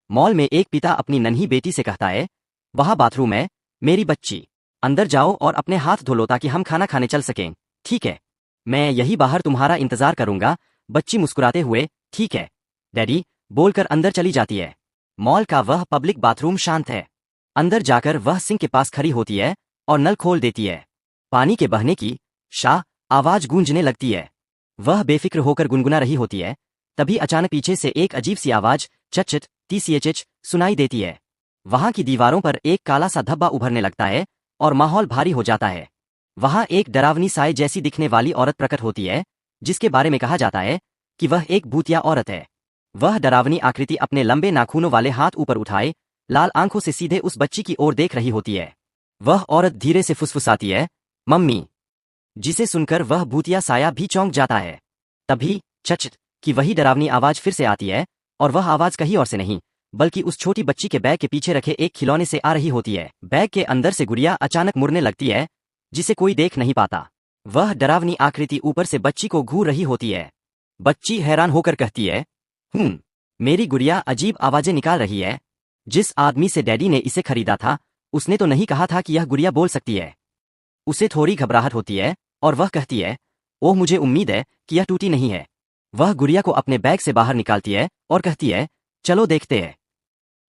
Mall में एक पिता अपनी नन्ही बेटी से कहता है, वहाँ बाथरूम है, मेरी बच्ची, अंदर जाओ और अपने हाथ धो लो ताकि हम खाना खाने चल सकें। ठीक है, मैं यही बाहर तुम्हारा इंतजार करूंगा। बच्ची मुस्कुराते हुए, ठीक है डैडी, बोलकर अंदर चली जाती है। मॉल का वह पब्लिक बाथरूम शांत है। अंदर जाकर वह सिंक के पास खड़ी होती है और नल खोल देती है। पानी के बहने की शाह आवाज गूंजने लगती है। वह बेफिक्र होकर गुनगुना रही होती है। तभी अचानक पीछे से एक अजीब सी आवाज चट TCH सुनाई देती है। वहां की दीवारों पर एक काला सा धब्बा उभरने लगता है और माहौल भारी हो जाता है। वहां एक डरावनी साए जैसी दिखने वाली औरत प्रकट होती है, जिसके बारे में कहा जाता है कि वह एक भूतिया औरत है। वह डरावनी आकृति अपने लंबे नाखूनों वाले हाथ ऊपर उठाए लाल आंखों से सीधे उस बच्ची की ओर देख रही होती है। वह औरत धीरे से फुसफुसाती है, मम्मी, जिसे सुनकर वह भूतिया साया भी चौंक जाता है। तभी चच की वही डरावनी आवाज फिर से आती है और वह आवाज कहीं और से नहीं बल्कि उस छोटी बच्ची के बैग के पीछे रखे एक खिलौने से आ रही होती है। बैग के अंदर से गुड़िया अचानक मुड़ने लगती है, जिसे कोई देख नहीं पाता। वह डरावनी आकृति ऊपर से बच्ची को घूर रही होती है। बच्ची हैरान होकर कहती है, मेरी गुड़िया अजीब आवाजें निकाल रही है। जिस आदमी से डैडी ने इसे खरीदा था, उसने तो नहीं कहा था कि यह गुड़िया बोल सकती है। उसे थोड़ी घबराहट होती है और वह कहती है, ओह मुझे उम्मीद है कि यह टूटी नहीं है। वह गुड़िया को अपने बैग से बाहर निकालती है और कहती है, चलो देखते हैं।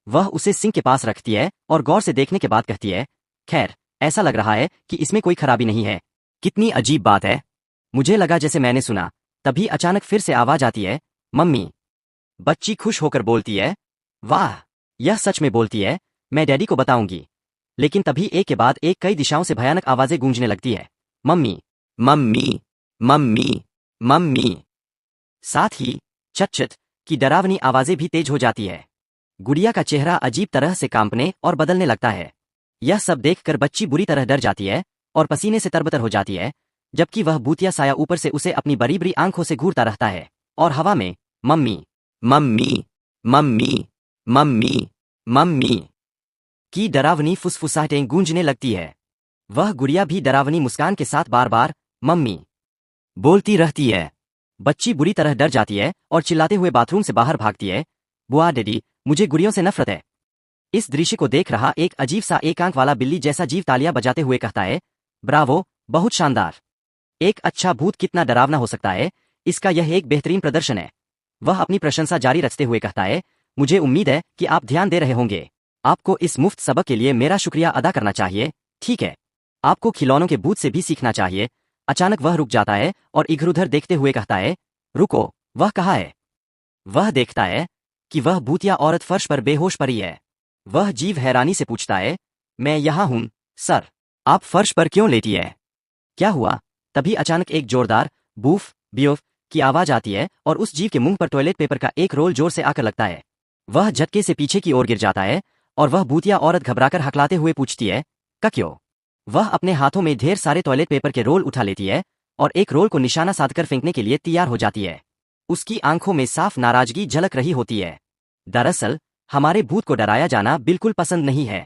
वह उसे सिंक के पास रखती है और गौर से देखने के बाद कहती है, खैर ऐसा लग रहा है कि इसमें कोई खराबी नहीं है। कितनी अजीब बात है, मुझे लगा जैसे मैंने सुना। तभी अचानक फिर से आवाज आती है, मम्मी। बच्ची खुश होकर बोलती है, वाह, यह सच में बोलती है, मैं डैडी को बताऊंगी। लेकिन तभी एक के बाद एक कई दिशाओं से भयानक आवाजें गूंजने लगती है, मम्मी, मम्मी, मम्मी, मम्मी। साथ ही चट की डरावनी आवाजें भी तेज हो जाती है। गुड़िया का चेहरा अजीब तरह से कांपने और बदलने लगता है। यह सब देखकर बच्ची बुरी तरह डर जाती है और पसीने से तरबतर हो जाती है, जबकि वह भूतिया साया ऊपर से उसे अपनी बड़ी बड़ी आंखों से घूरता रहता है और हवा में mummy, mummy, mummy, mummy, mummy की डरावनी फुसफुसाहटें गूंजने लगती है। वह गुड़िया भी डरावनी मुस्कान के साथ बार बार मम्मी बोलती रहती है। बच्ची बुरी तरह डर जाती है और चिल्लाते हुए बाथरूम से बाहर भागती है, बुआ डैडी, मुझे गुड़ियों से नफरत है। इस दृश्य को देख रहा एक अजीब सा एक आंख वाला बिल्ली जैसा जीव तालियां बजाते हुए कहता है, ब्रावो, बहुत शानदार। एक अच्छा भूत कितना डरावना हो सकता है, इसका यह एक बेहतरीन प्रदर्शन है। वह अपनी प्रशंसा जारी रखते हुए कहता है, मुझे उम्मीद है कि आप ध्यान दे रहे होंगे। आपको इस मुफ्त सबक के लिए मेरा शुक्रिया अदा करना चाहिए। ठीक है, आपको खिलौनों के भूत से भी सीखना चाहिए। अचानक वह रुक जाता है और इधर उधर देखते हुए कहता है, रुको, वह कहाँ है? वह देखता है कि वह भूतिया औरत फर्श पर बेहोश पड़ी है। वह जीव हैरानी से पूछता है, मैं यहाँ हूँ सर, आप फर्श पर क्यों लेटी है? क्या हुआ? तभी अचानक एक जोरदार बूफ ब्यूफ की आवाज आती है और उस जीव के मुंह पर टॉयलेट पेपर का एक रोल जोर से आकर लगता है। वह झटके से पीछे की ओर गिर जाता है और वह भूतिया औरत घबराकर हकलाते हुए पूछती है, का क्यों? वह अपने हाथों में ढेर सारे टॉयलेट पेपर के रोल उठा लेती है और एक रोल को निशाना साधकर फेंकने के लिए तैयार हो जाती है। उसकी आंखों में साफ नाराजगी झलक रही होती है। दरअसल हमारे भूत को डराया जाना बिल्कुल पसंद नहीं है।